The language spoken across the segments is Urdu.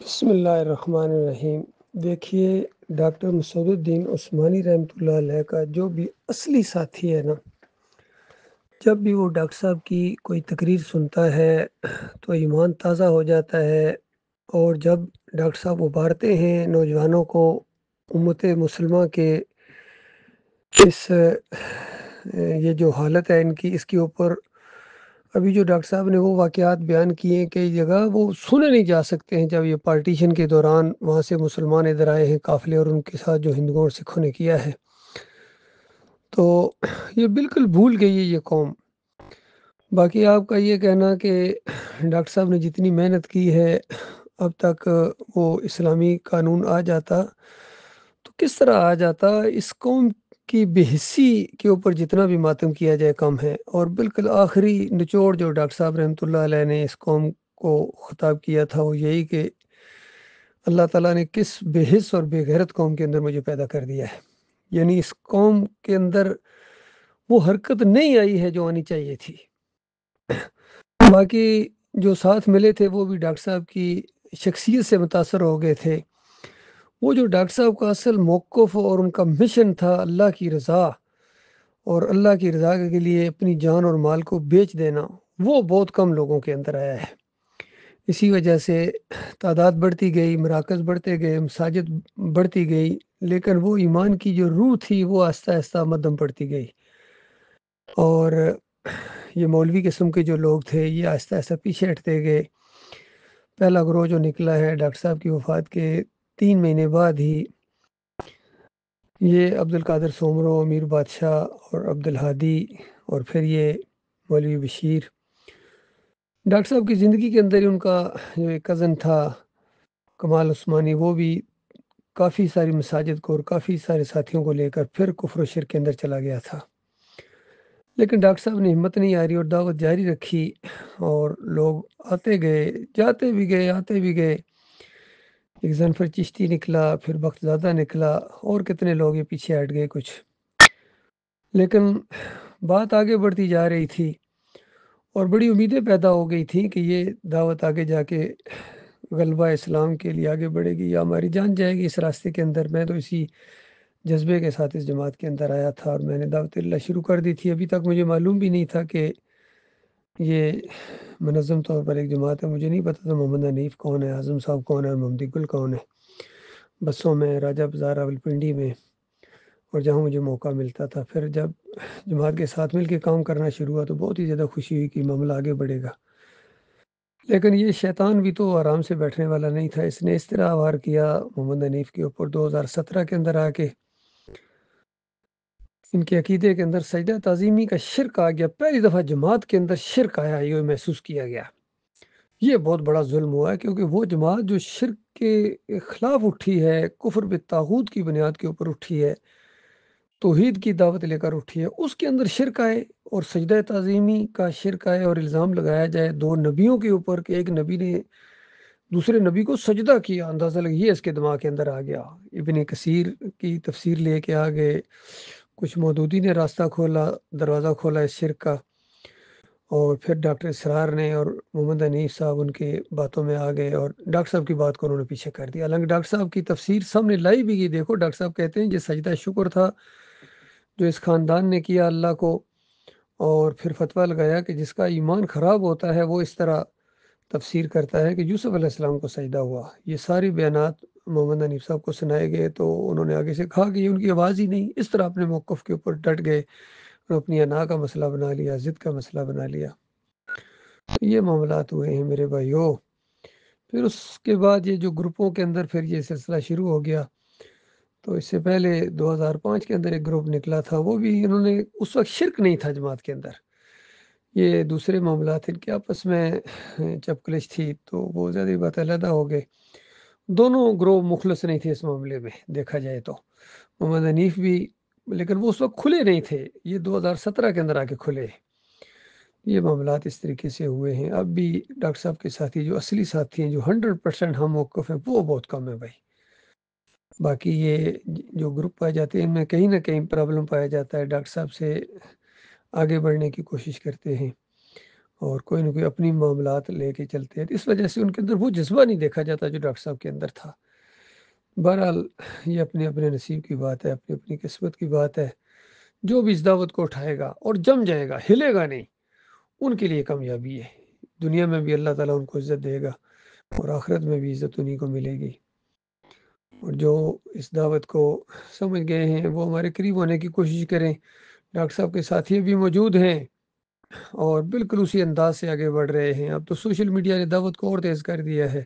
بسم اللہ الرحمن الرحیم۔ دیکھیے، ڈاکٹر مسعود الدین عثمانی رحمۃ اللہ علیہ کا جو بھی اصلی ساتھی ہے نا، جب بھی وہ ڈاکٹر صاحب کی کوئی تقریر سنتا ہے تو ایمان تازہ ہو جاتا ہے، اور جب ڈاکٹر صاحب ابھارتے ہیں نوجوانوں کو امت مسلمہ کے اس یہ جو حالت ہے ان کی، اس کے اوپر ابھی جو ڈاکٹر صاحب نے وہ واقعات بیان کیے ہیں کئی جگہ وہ سنے نہیں جا سکتے ہیں، جب یہ پارٹیشن کے دوران وہاں سے مسلمان ادھر آئے ہیں قافلے، اور ان کے ساتھ جو ہندوؤں اور سکھوں نے کیا ہے، تو یہ بالکل بھول گئی ہے یہ قوم۔ باقی آپ کا یہ کہنا کہ ڈاکٹر صاحب نے جتنی محنت کی ہے اب تک وہ اسلامی قانون آ جاتا، تو کس طرح آ جاتا؟ اس قوم کی بے حسی کے اوپر جتنا بھی ماتم کیا جائے کم ہے، اور بالکل آخری نچوڑ جو ڈاکٹر صاحب رحمۃ اللہ علیہ نے اس قوم کو خطاب کیا تھا وہ یہی کہ اللہ تعالیٰ نے کس بے حس اور بے غیرت قوم کے اندر مجھے پیدا کر دیا ہے، یعنی اس قوم کے اندر وہ حرکت نہیں آئی ہے جو آنی چاہیے تھی۔ باقی جو ساتھ ملے تھے وہ بھی ڈاکٹر صاحب کی شخصیت سے متاثر ہو گئے تھے۔ وہ جو ڈاکٹر صاحب کا اصل موقف اور ان کا مشن تھا اللہ کی رضا، اور اللہ کی رضا کے لیے اپنی جان اور مال کو بیچ دینا، وہ بہت کم لوگوں کے اندر آیا ہے۔ اسی وجہ سے تعداد بڑھتی گئی، مراکز بڑھتے گئے، مساجد بڑھتی گئی، لیکن وہ ایمان کی جو روح تھی وہ آہستہ آہستہ مدھم پڑتی گئی، اور یہ مولوی قسم کے جو لوگ تھے یہ آہستہ آہستہ پیچھے ہٹتے گئے۔ پہلا گروہ جو نکلا ہے ڈاکٹر صاحب کی وفات کے 3 مہینے بعد ہی، یہ عبد القادر سومرو، امیر بادشاہ اور عبد الہادی، اور پھر یہ مولوی بشیر۔ ڈاکٹر صاحب کی زندگی کے اندر ہی ان کا جو ایک کزن تھا کمال عثمانی، وہ بھی کافی ساری مساجد کو اور کافی سارے ساتھیوں کو لے کر پھر کفر و شرک کے اندر چلا گیا تھا، لیکن ڈاکٹر صاحب نے ہمت نہیں ہاری اور دعوت جاری رکھی، اور لوگ آتے گئے، جاتے بھی گئے، آتے بھی گئے۔ ایک زنفر چشتی نکلا، پھر بخت زادہ نکلا، اور کتنے لوگ یہ پیچھے ہٹ گئے کچھ، لیکن بات آگے بڑھتی جا رہی تھی، اور بڑی امیدیں پیدا ہو گئی تھیں کہ یہ دعوت آگے جا کے غلبہ اسلام کے لیے آگے بڑھے گی یا ہماری جان جائے گی اس راستے کے اندر۔ میں تو اسی جذبے کے ساتھ اس جماعت کے اندر آیا تھا، اور میں نے دعوت اللہ شروع کر دی تھی۔ ابھی تک مجھے معلوم بھی نہیں تھا کہ یہ منظم طور پر ایک جماعت ہے، مجھے نہیں پتا تھا محمد حنیف کون ہے، اعظم صاحب کون ہے، محمدی گل کون ہے۔ بسوں میں، راجہ بازار، راولپنڈی میں، اور جہاں مجھے موقع ملتا تھا، پھر جب جماعت کے ساتھ مل کے کام کرنا شروع ہوا تو بہت ہی زیادہ خوشی ہوئی کہ معاملہ آگے بڑھے گا۔ لیکن یہ شیطان بھی تو آرام سے بیٹھنے والا نہیں تھا، اس نے اس طرح وار کیا محمد حنیف کے اوپر 2017 کے اندر آ کے ان کے عقیدے کے اندر سجدہ تعظیمی کا شرک آ گیا۔ پہلی دفعہ جماعت کے اندر شرک آیا، یہ محسوس کیا گیا۔ یہ بہت بڑا ظلم ہوا ہے، کیونکہ وہ جماعت جو شرک کے خلاف اٹھی ہے، کفر بالطاغوت کی بنیاد کے اوپر اٹھی ہے، توحید کی دعوت لے کر اٹھی ہے، اس کے اندر شرک آئے اور سجدہ تعظیمی کا شرک آئے، اور الزام لگایا جائے 2 نبیوں کے اوپر کہ ایک نبی نے دوسرے نبی کو سجدہ کیا، اندازہ لگا یہ اس کے دماغ کے اندر آ گیا۔ ابن کثیر کی تفسیر لے کے آ گئے، کچھ مودودی نے راستہ کھولا، دروازہ کھولا اس شرک کا، اور پھر ڈاکٹر اسرار نے اور محمد حنیف صاحب ان کے باتوں میں آ گئے، اور ڈاکٹر صاحب کی بات کو انہوں نے پیچھے کر دیا۔ حالانکہ ڈاکٹر صاحب کی تفسیر سامنے لائی بھی گئی، دیکھو ڈاکٹر صاحب کہتے ہیں یہ سجدہ شکر تھا جو اس خاندان نے کیا اللہ کو، اور پھر فتویٰ لگایا کہ جس کا ایمان خراب ہوتا ہے وہ اس طرح تفسیر کرتا ہے کہ یوسف علیہ السلام کو سجدہ ہوا۔ یہ ساری بیانات محمد حنیف صاحب کو سنائے گئے، تو انہوں نے آگے سے کہا کہ یہ ان کی آواز ہی نہیں، اس طرح اپنے موقف کے اوپر ڈٹ گئے اور اپنی انا کا مسئلہ بنا لیا، ضد کا مسئلہ بنا لیا۔ یہ معاملات ہوئے ہیں میرے بھائیوں۔ پھر اس کے بعد یہ جو گروپوں کے اندر پھر یہ سلسلہ شروع ہو گیا، تو اس سے پہلے 2005 کے اندر ایک گروپ نکلا تھا، وہ بھی انہوں نے اس وقت شرک نہیں تھا جماعت کے اندر، یہ دوسرے معاملات ان کے آپس میں چپکلش تھی، تو وہ زیادہ بات علیحدہ ہو گئے۔ دونوں گروہ مخلص نہیں تھے اس معاملے میں دیکھا جائے تو، محمد حنیف بھی، لیکن وہ اس وقت کھلے نہیں تھے، یہ 2017 کے اندر آ کے کھلے۔ یہ معاملات اس طریقے سے ہوئے ہیں۔ اب بھی ڈاکٹر صاحب کے ساتھی جو اصلی ساتھی ہیں، جو 100% ہم موقف ہیں، وہ بہت کم ہے بھائی۔ باقی یہ جو گروپ پائے جاتے ہیں ان میں کہیں نہ کہیں پرابلم پایا جاتا ہے، ڈاکٹر صاحب سے آگے بڑھنے کی کوشش کرتے ہیں، اور کوئی نہ کوئی اپنی معاملات لے کے چلتے ہیں، اس وجہ سے ان کے اندر وہ جذبہ نہیں دیکھا جاتا جو ڈاکٹر صاحب کے اندر تھا۔ بہرحال یہ اپنے اپنے نصیب کی بات ہے، اپنی اپنی قسمت کی بات ہے۔ جو بھی اس دعوت کو اٹھائے گا اور جم جائے گا، ہلے گا نہیں، ان کے لیے کامیابی ہے۔ دنیا میں بھی اللہ تعالیٰ ان کو عزت دے گا اور آخرت میں بھی عزت انہیں کو ملے گی۔ اور جو اس دعوت کو سمجھ گئے ہیں وہ ہمارے قریب ہونے کی کوشش کریں۔ ڈاکٹر صاحب کے ساتھی بھی موجود ہیں اور بالکل اسی انداز سے آگے بڑھ رہے ہیں۔ اب تو سوشل میڈیا نے دعوت کو اور تیز کر دیا ہے،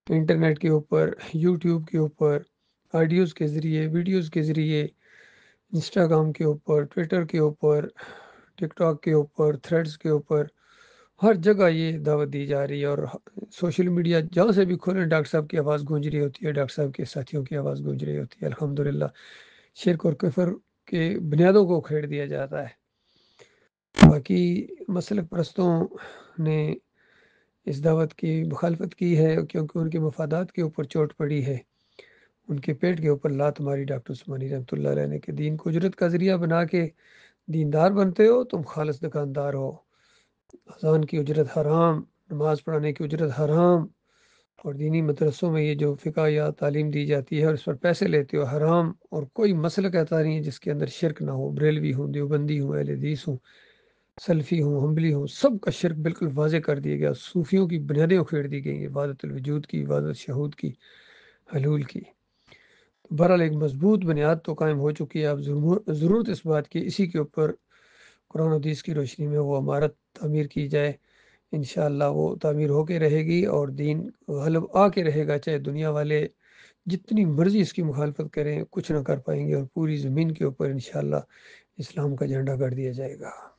انٹرنیٹ کے اوپر، یوٹیوب کے اوپر، آڈیوز کے ذریعے، ویڈیوز کے ذریعے، انسٹاگرام کے اوپر، ٹویٹر کے اوپر، ٹک ٹاک کے اوپر، تھریڈز کے اوپر، ہر جگہ یہ دعوت دی جا رہی ہے۔ اور سوشل میڈیا جہاں سے بھی کھولیں ڈاکٹر صاحب کی آواز گونج رہی ہوتی ہے، ڈاکٹر صاحب کے ساتھیوں کی آواز گونج رہی ہوتی ہے۔ الحمدللہ شرک اور کفر کے بنیادوں کو کھیڑ دیا جاتا ہے۔ باقی مسلک پرستوں نے اس دعوت کی مخالفت کی ہے کیونکہ ان کے مفادات کے اوپر چوٹ پڑی ہے، ان کے پیٹ کے اوپر لات ماری ڈاکٹر عثمانی رحمۃ اللہ علیہ نے کہ دین کو اجرت کا ذریعہ بنا کے دیندار بنتے ہو، تم خالص دکاندار ہو۔ اذان کی اجرت حرام، نماز پڑھانے کی اجرت حرام، اور دینی مدرسوں میں یہ جو فقہ یا تعلیم دی جاتی ہے اور اس پر پیسے لیتے ہو حرام۔ اور کوئی مسلک ایسا نہیں ہے جس کے اندر شرک نہ ہو، بریلوی ہوں، دیوبندی ہوں، اہل حدیث ہوں، سلفی ہوں، حنبلی ہوں، سب کا شرک بالکل واضح کر دیا گیا۔ صوفیوں کی بنیادیں اکھیڑ دی گئی، عبادت الوجود کی، عبادت شہود کی، حلول کی۔ بہرحال ایک مضبوط بنیاد تو قائم ہو چکی ہے، اب ضرورت اس بات کی اسی کے اوپر قرآن و حدیث کی روشنی میں وہ عمارت تعمیر کی جائے۔ انشاءاللہ وہ تعمیر ہو کے رہے گی اور دین غلب آ کے رہے گا، چاہے دنیا والے جتنی مرضی اس کی مخالفت کریں، کچھ نہ کر پائیں گے، اور پوری زمین کے اوپر انشاءاللہ اسلام کا جھنڈا گڑ دیا جائے گا۔